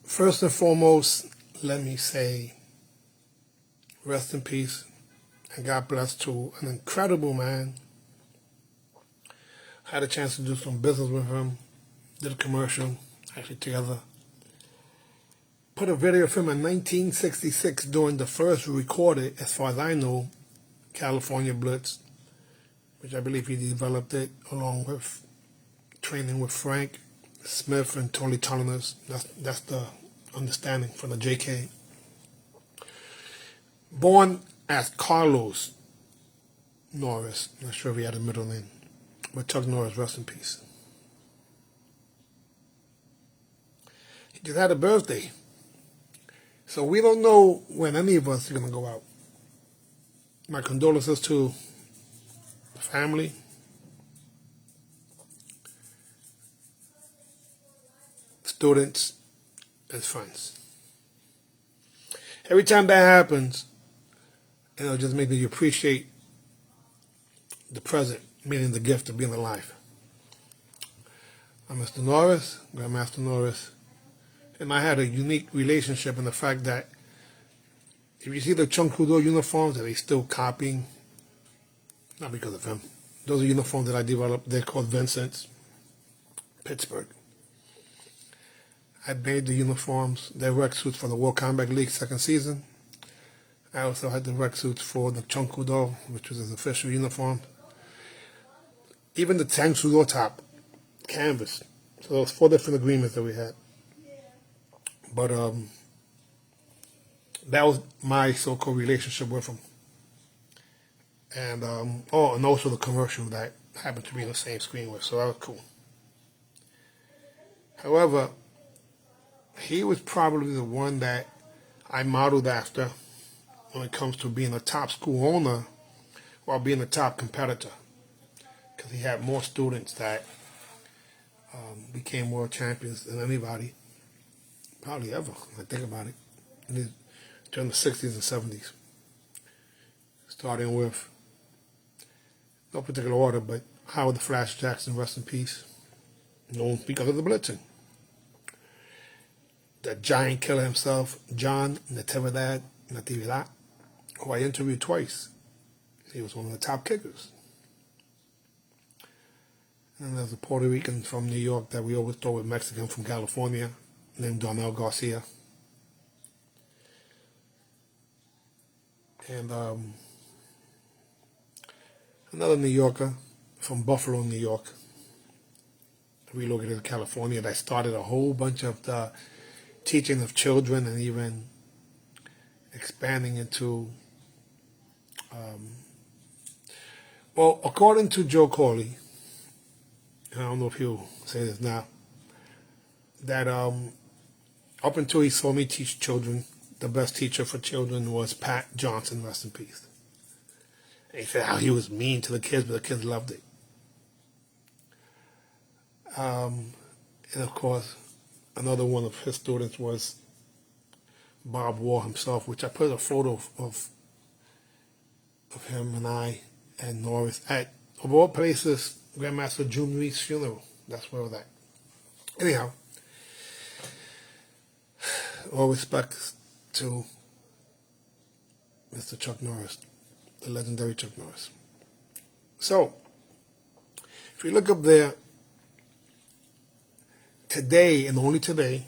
First and foremost, let me say rest in peace and God bless to an incredible man. I had a chance to do some business with him, did a commercial, actually together. Put a video of him in 1966 during the first recorded, as far as I know, California Blitz, which I believe he developed it along with training with Frank Smith and Tony Tollerness. That's the understanding from the JK. Born as Carlos Norris, not sure if he had a middle name, but Chuck Norris, rest in peace. He just had a birthday, so we don't know when any of us are going to go out. My condolences to the family, students, and friends. Every time that happens, it'll just make you appreciate the present, meaning the gift of being alive. I'm Mr. Norris, Grandmaster Norris, and I had a unique relationship in the fact that if you see the Chunkudo uniforms that he's still copying, not because of him, those are uniforms that I developed. They're called Vincent's, Pittsburgh. I made the uniforms, the rec suits for the World Combat League second season. I also had the rec suits for the Chunkudo, which was his official uniform. Even the Tangsudo top, canvas. So there was 4 different agreements that we had. But that was my so-called relationship with him. And and also the commercial that I happened to be on the same screen with, so that was cool. However, he was probably the one that I modeled after when it comes to being a top school owner while being a top competitor, because he had more students that became world champions than anybody, probably ever, when I think about it, during the 60s and 70s. Starting with, no particular order, but Howard the Flash Jackson, rest in peace, known because of the blitzing. The giant killer himself, John Natividad, who I interviewed twice. He was one of the top kickers. And there's a Puerto Rican from New York that we always throw with Mexican from California, named Darnell Garcia. And another New Yorker from Buffalo, New York, relocated to California, that started a whole bunch of the teaching of children and even expanding into, according to Joe Corley, and I don't know if he'll say this now, that up until he saw me teach children, the best teacher for children was Pat Johnson, rest in peace. And he said how he was mean to the kids, but the kids loved it. And of course, another one of his students was Bob War himself, which I put a photo of him and I and Norris at, of all places, Grandmaster June Reed's funeral. That's where it was at. Anyhow, all respect to Mr. Chuck Norris, the legendary Chuck Norris. So, if you look up there, today, and only today,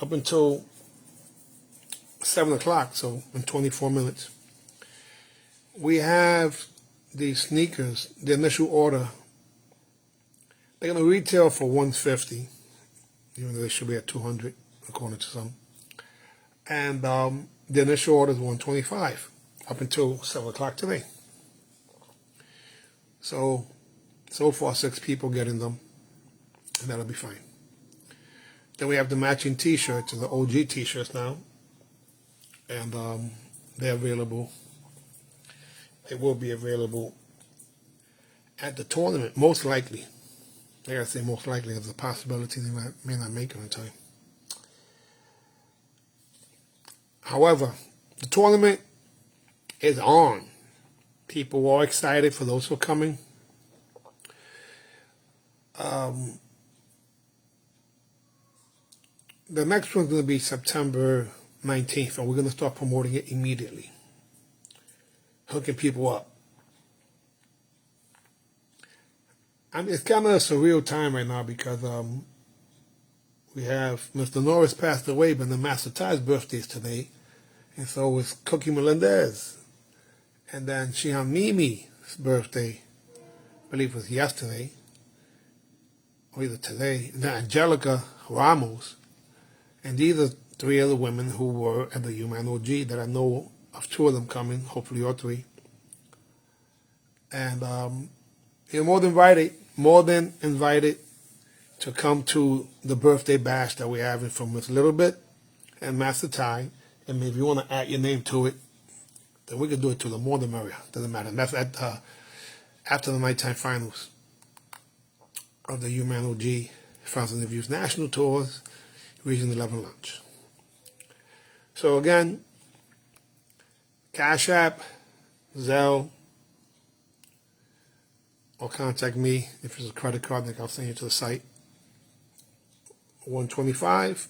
up until 7 o'clock, so in 24 minutes, we have these sneakers, the initial order, they're going to retail for $150, even though they should be at $200, according to some. And the initial order is $125, up until 7 o'clock today. So far 6 people getting them, and that'll be fine. Then we have the matching t-shirts, the OG t-shirts now, and they're available. They will be available at the tournament, most likely. I gotta say most likely, there's a possibility they may not make it on time. However, the tournament is on. People are excited for those who are coming. The next one's going to be September 19th, and we're going to start promoting it immediately, hooking people up. And it's kind of a surreal time right now because we have Mr. Norris passed away, but then Master Ty's birthday is today, and so is Cookie Melendez. And then Shihan Mimi's birthday, I believe, was yesterday, or either today. And then Angelica Ramos. And these are three other women who were at the UMAN OG that I know of, two of them coming, hopefully all three. And you're more than invited to come to the birthday bash that we're having for Miss Little Bit and Master Ty. And if you want to add your name to it, then we can do it to the more the merrier. Doesn't matter. And that's at after the nighttime finals of the UMAN OG Finals and Reviews National Tours, Region 11 Lunch. So again, Cash App, Zelle, or contact me if it's a credit card. I'll send you to the site. 125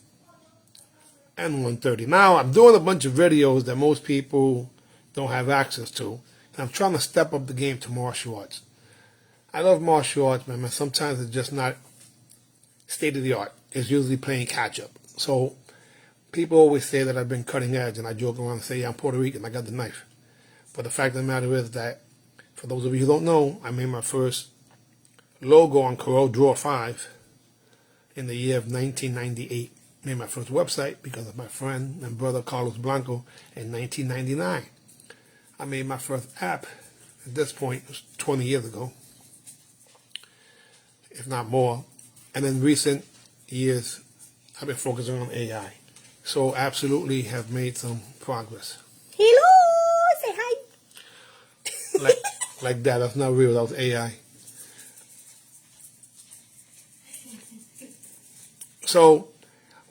and 130. Now I'm doing a bunch of videos that most people don't have access to. And I'm trying to step up the game to martial arts. I love martial arts, man. Sometimes it's just not state of the art. It's usually playing catch up. So people always say that I've been cutting edge, and I joke around and say, yeah, I'm Puerto Rican, I got the knife. But the fact of the matter is that, for those of you who don't know, I made my first logo on Corel Draw 5 in the year of 1998. Made my first website because of my friend and brother Carlos Blanco in 1999. I made my first app at this point, it was 20 years ago, if not more. And in recent years, I've been focusing on AI. So absolutely have made some progress. Hello, say hi. Like that, that's not real, that was AI. So,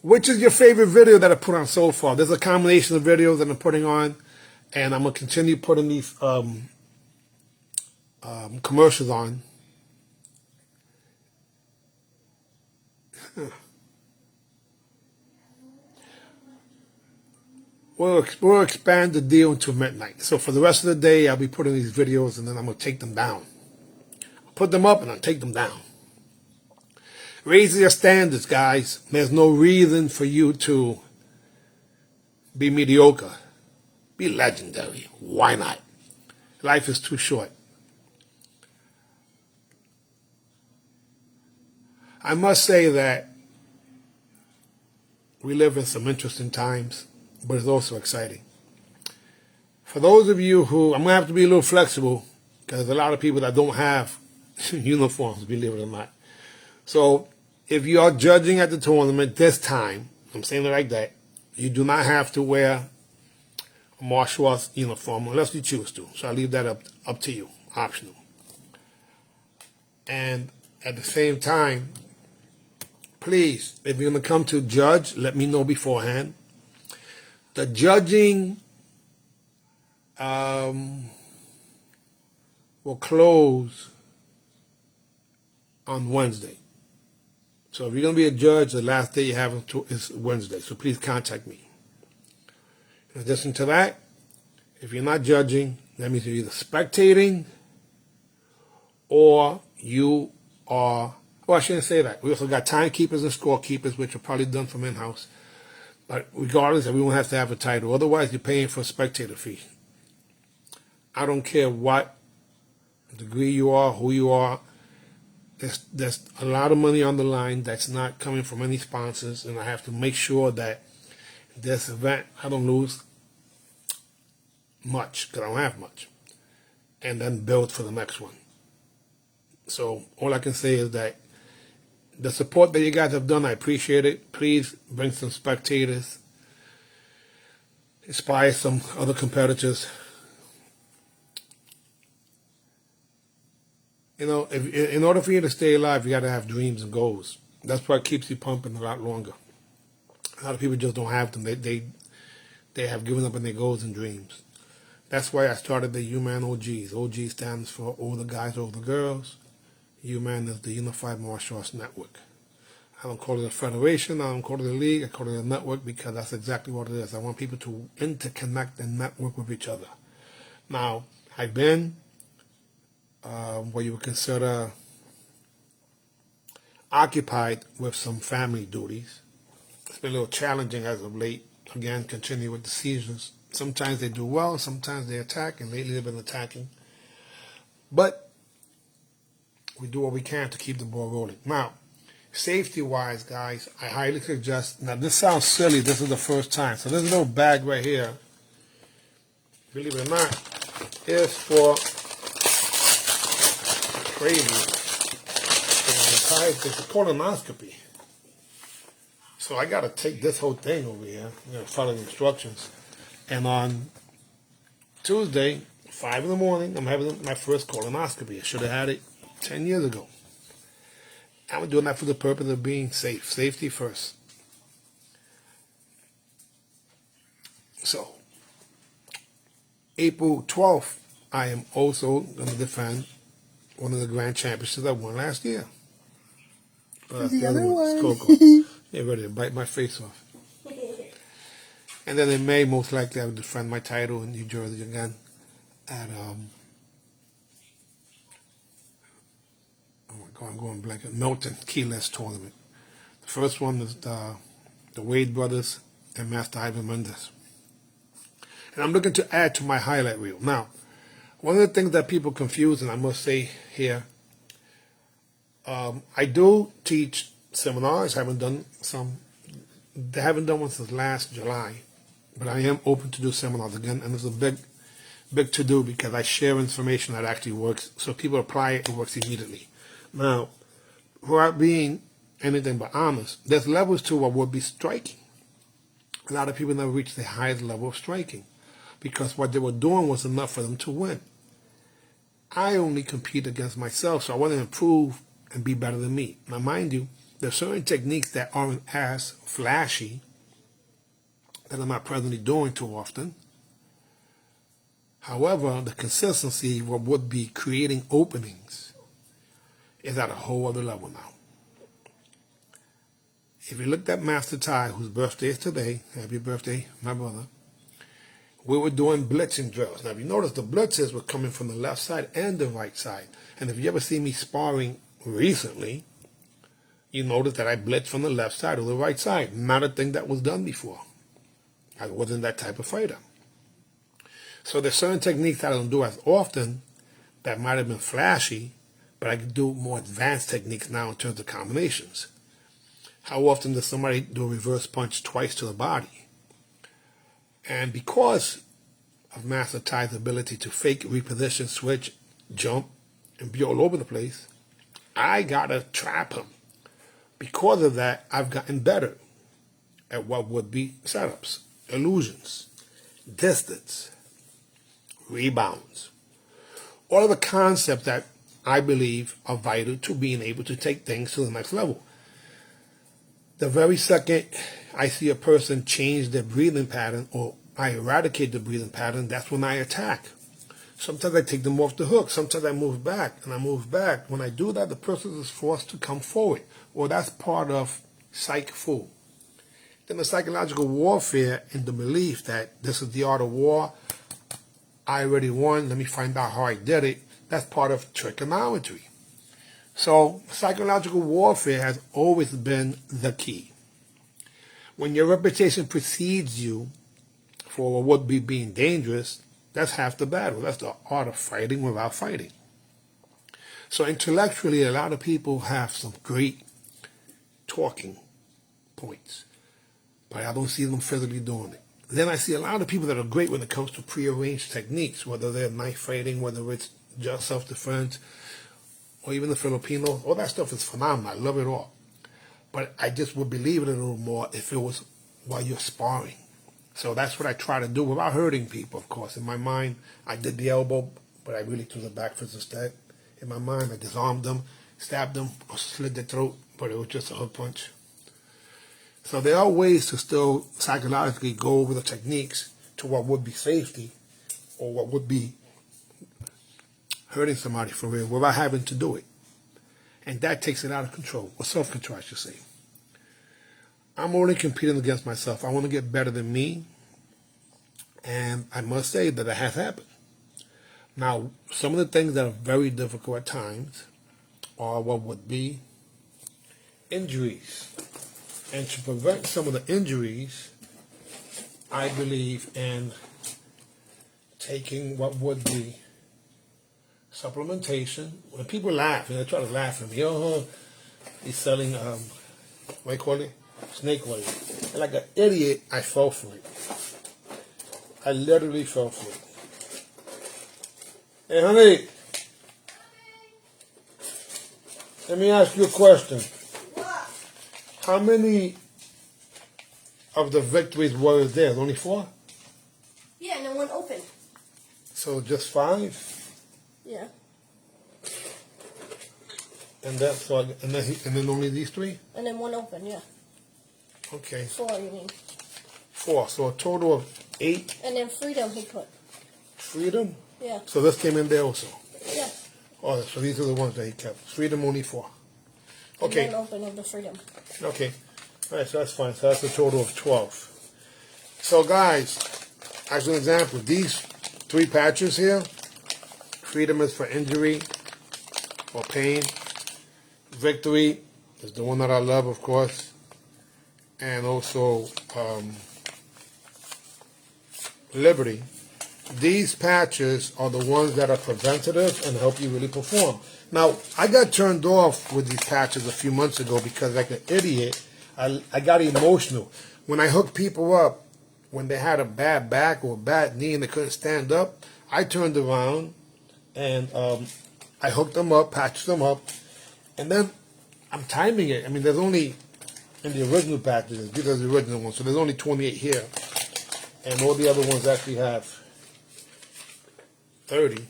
which is your favorite video that I put on so far? There's a combination of videos that I'm putting on, and I'm going to continue putting these commercials on. We'll expand the deal until midnight. So for the rest of the day, I'll be putting these videos, and then I'm going to take them down. I'll put them up, and I'll take them down. Raise your standards, guys. There's no reason for you to be mediocre. Be legendary. Why not? Life is too short. I must say that we live in some interesting times, but it's also exciting. For those of you who, I'm going to have to be a little flexible, because there's a lot of people that don't have uniforms, believe it or not. So if you are judging at the tournament this time, I'm saying it like that, you do not have to wear a martial arts uniform unless you choose to. So I leave that up to you, optional. And at the same time, please, if you're going to come to judge, let me know beforehand. The judging will close on Wednesday. So if you're going to be a judge, the last day you have is Wednesday. So please contact me. In addition to that, if you're not judging, that means you're either spectating or you are, well, I shouldn't say that. We also got timekeepers and scorekeepers, which are probably done from in-house. But regardless, everyone has to have a title. Otherwise, you're paying for a spectator fee. I don't care what degree you are, who you are. There's a lot of money on the line that's not coming from any sponsors, and I have to make sure that this event, I don't lose much, because I don't have much, and then build for the next one. So all I can say is that the support that you guys have done, I appreciate it. Please bring some spectators, inspire some other competitors. You know, in order for you to stay alive, you got to have dreams and goals. That's what keeps you pumping a lot longer. A lot of people just don't have them. They have given up on their goals and dreams. That's why I started the UMAN OGs. OG stands for Older Guys, Older Girls. UMAN is the Unified Martial Arts Network. I don't call it a federation. I don't call it a league. I call it a network because that's exactly what it is. I want people to interconnect and network with each other. Now, I've been what you would consider occupied with some family duties. It's been a little challenging as of late. Again, continue with the seizures. Sometimes they do well, sometimes they attack, and lately they've been attacking. But we do what we can to keep the ball rolling. Now, safety-wise, guys, I highly suggest, now this sounds silly, this is the first time, so this little bag right here, believe it or not, is for crazy. It's a colonoscopy. So I got to take this whole thing over here, follow the instructions. And on Tuesday, 5 in the morning, I'm having my first colonoscopy. I should have had it 10 years ago. I'm doing that for the purpose of being safe. Safety first. So, April 12th, I am also going to defend one of the grand championships I won last year. The other one. Coco. They're ready to bite my face off. And then in May, most likely, I will defend my title in New Jersey again at, oh my God, I'm going blank, at Milton Keyless Tournament. The first one is the Wade brothers and Master Ivan Mendes. And I'm looking to add to my highlight reel. Now, one of the things that people confuse, and I must say here, I do teach seminars. I haven't done one since last July, but I am open to do seminars again, and it's a big to do because I share information that actually works. So people apply it, it works immediately. Now, without being anything but honest, there's levels to what would be striking. A lot of people never reach the highest level of striking because what they were doing was enough for them to win. I only compete against myself, so I want to improve and be better than me. Now, mind you, there are certain techniques that aren't as flashy that I'm not presently doing too often. However, the consistency what would be creating openings is at a whole other level now. If you looked at Master Ty, whose birthday is today, happy birthday, my brother, we were doing blitzing drills. Now, if you notice, the blitzes were coming from the left side and the right side. And if you ever see me sparring recently, you notice that I blitz from the left side or the right side. Not a thing that was done before. I wasn't that type of fighter. So there's certain techniques that I don't do as often that might have been flashy, but I can do more advanced techniques now in terms of combinations. How often does somebody do a reverse punch twice to the body? And because of Master Ty's ability to fake, reposition, switch, jump, and be all over the place, I gotta trap him. Because of that, I've gotten better at what would be setups, illusions, distance, rebounds. All of the concepts that I believe are vital to being able to take things to the next level. The very second I see a person change their breathing pattern or I eradicate the breathing pattern, that's when I attack. Sometimes I take them off the hook. Sometimes I move back, and I move back. When I do that, the person is forced to come forward. Well, that's part of psych fu. Then the psychological warfare and the belief that this is the art of war. I already won. Let me find out how I did it. That's part of trigonometry. So psychological warfare has always been the key. When your reputation precedes you for what would be being dangerous, that's half the battle. That's the art of fighting without fighting. So intellectually, a lot of people have some great talking points, but I don't see them physically doing it. Then I see a lot of people that are great when it comes to prearranged techniques, whether they're knife fighting, whether it's just self-defense, or even the Filipinos. All that stuff is phenomenal. I love it all. But I just would believe it a little more if it was while you're sparring. So that's what I try to do without hurting people, of course. In my mind, I did the elbow, but I really threw the back fist instead. In my mind, I disarmed them, stabbed them, or slit their throat, but it was just a hook punch. So there are ways to still psychologically go over the techniques to what would be safety or what would be hurting somebody for real without having to do it. And that takes it out of control, or self-control, I should say. I'm only competing against myself. I want to get better than me. And I must say that it has happened. Now, some of the things that are very difficult at times are what would be injuries. And to prevent some of the injuries, I believe in taking what would be supplementation. When people laugh, and they try to laugh at me, oh, he's selling, what do you call it? Snake oil. And like an idiot, I fell for it. I literally fell for it. Hey, honey, let me ask you a question. What? How many of the victories were there? Only 4? Yeah, and then one open. So just 5? Yeah. And that's so, and then only these 3? And then one open, yeah. Okay, 4, you mean. 4. So a total of 8. And then freedom he put. Freedom? Yeah. So this came in there also. Yeah. Oh, so these are the ones that he kept. Freedom only 4. Okay. And one open of the freedom. Okay. All right, so that's fine. So that's a total of 12. So guys, as an example, these 3 patches here, freedom is for injury or pain. Victory is the one that I love, of course. And also liberty. These patches are the ones that are preventative and help you really perform. Now, I got turned off with these patches a few months ago because, like an idiot, I got emotional. When I hooked people up, when they had a bad back or a bad knee and they couldn't stand up, I turned around and I hooked them up, patched them up, and then I'm timing it. I mean, there's only, in the original packages, these are the original ones, so there's only 28 here. And all the other ones actually have 30.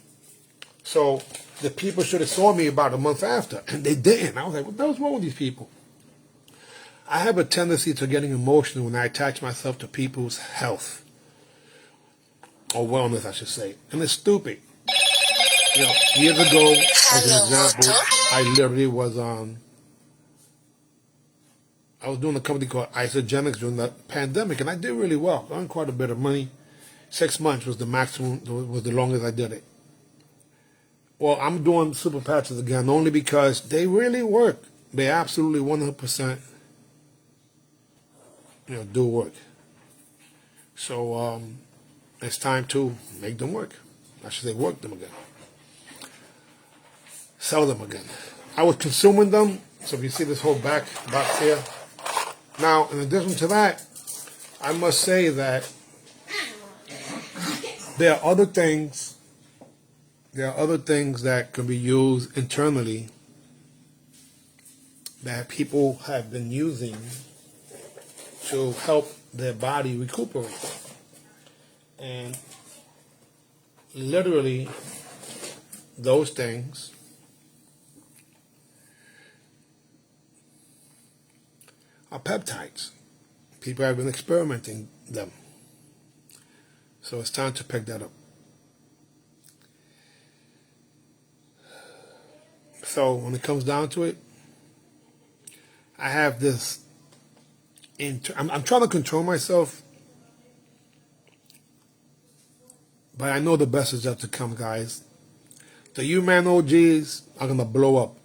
So the people should have saw me about a month after, and they didn't. I was like, what the hell's wrong with these people? I have a tendency to getting emotional when I attach myself to people's health. Or wellness, I should say. And it's stupid. You know, years ago, as an example, I literally was I was doing a company called Isogenics during the pandemic, and I did really well. I earned quite a bit of money. 6 months was the maximum, was the longest I did it. Well, I'm doing super patches again only because they really work. They absolutely 100%, do work. So it's time to make them work. I should say work them again. Sell them again. I was consuming them, so if you see this whole box here. Now, in addition to that, I must say that there are other things that can be used internally that people have been using to help their body recuperate. And literally, those things are peptides. People have been experimenting them. So it's time to pick that up. So when it comes down to it, I have this, I'm trying to control myself, but I know the best is yet to come, guys. The UMAN OGs are going to blow up.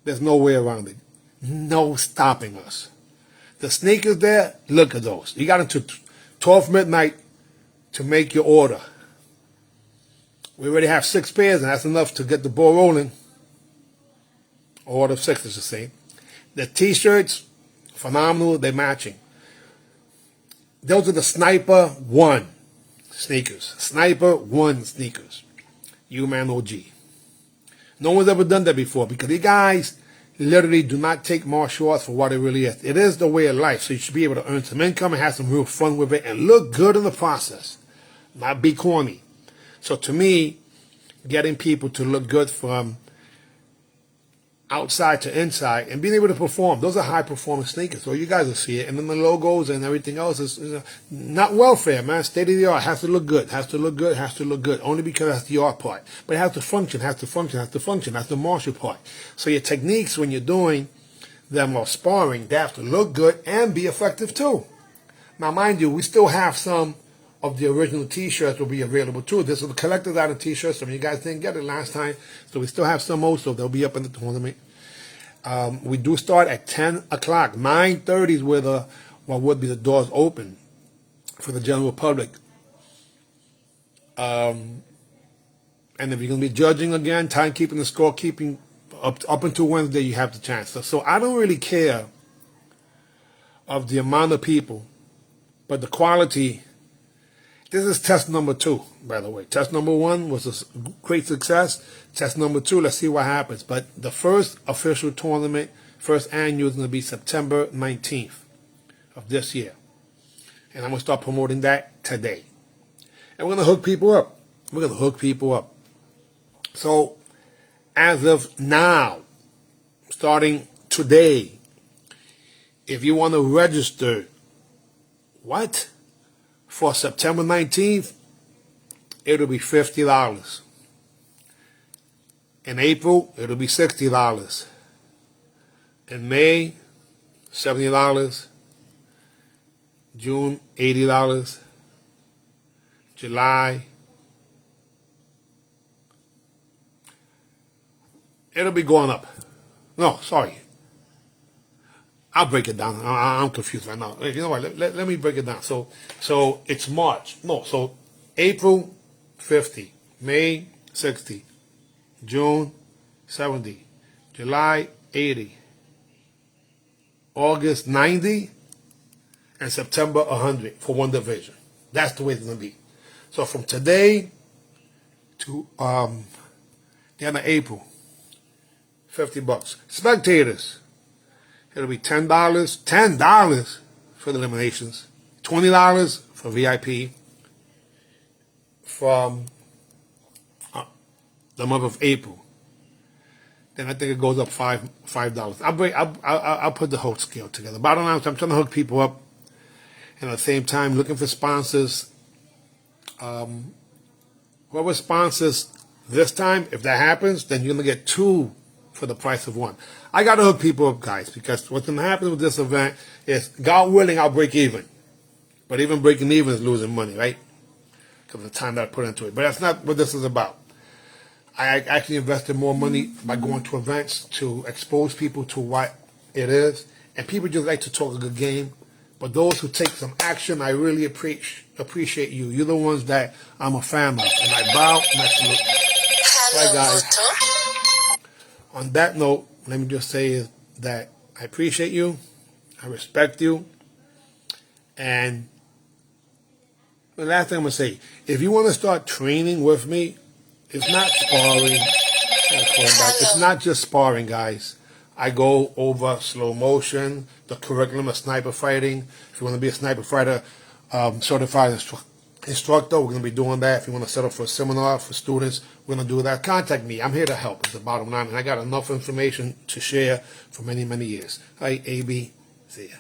There's no way around it. No stopping us. The sneakers there, look at those. You got until 12 midnight to make your order. We already have 6 pairs, and that's enough to get the ball rolling. Order of 6, I should say. The t-shirts, phenomenal. They're matching. Those are the Sniper 1 sneakers. Sniper 1 sneakers. UMAN OG. No one's ever done that before because these guys literally do not take martial arts for what it really is. It is the way of life, so you should be able to earn some income and have some real fun with it and look good in the process, not be corny. So to me, getting people to look good from outside to inside and being able to perform, those are high-performing sneakers. So you guys will see it. And then the logos and everything else is not welfare, man. State-of-the-art. Has to look good. Has to look good. Has to look good. Only because that's the art part. But it has to function. Has to function. Has to function. That's the martial part. So your techniques when you're doing them are sparring, they have to look good and be effective too. Now, mind you, we still have some of the original T-shirts will be available too. This is the collector's item T-shirts. Some of you guys didn't get it last time, so we still have some more, so they'll be up in the tournament. We do start at 10 o'clock. 9:30 is where what would be the doors open for the general public. And if you're going to be judging again, timekeeping and scorekeeping, up until Wednesday, you have the chance. So I don't really care of the amount of people, but the quality. This is test number 2, by the way. Test number 1 was a great success. Test number 2, let's see what happens. But the first official tournament, first annual, is going to be September 19th of this year. And I'm going to start promoting that today. And we're going to hook people up. We're going to hook people up. So, as of now, starting today, if you want to register, for September 19th, it'll be $50. In April, it'll be $60. In May, $70. June, $80. July, it'll be going up. No, sorry. I'll break it down. I'm confused right now. You know what? Let me break it down. So it's March. No, so April, 50. May, 60. June, 70. July, 80. August, 90. And September, 100 for one division. That's the way it's going to be. So from today to the end of April, $50. Spectators, it'll be $10 for the eliminations, $20 for VIP from the month of April. Then I think it goes up $5. I'll put the whole scale together. Bottom line, I'm trying to hook people up, and at the same time looking for sponsors. Whoever sponsors this time, if that happens, then you're gonna get 2 for the price of 1. I got to hook people up, guys, because what's going to happen with this event is, God willing, I'll break even. But even breaking even is losing money, right? Because of the time that I put into it. But that's not what this is about. I actually invested more money by going to events to expose people to what it is. And people just like to talk a good game. But those who take some action, I really appreciate you. You're the ones that I'm a fan of. And I bow and I salute. Bye, guys. On that note, let me just say that I appreciate you, I respect you, and the last thing I'm going to say, if you want to start training with me, it's not sparring. It's not just sparring, guys. I go over slow motion, the curriculum of sniper fighting. If you want to be a sniper fighter certified instructor, we're going to be doing that. If you want to set up for a seminar for students, we're going to do that. Contact me. I'm here to help is the bottom line. And I got enough information to share for many, many years. All right, AB. See ya.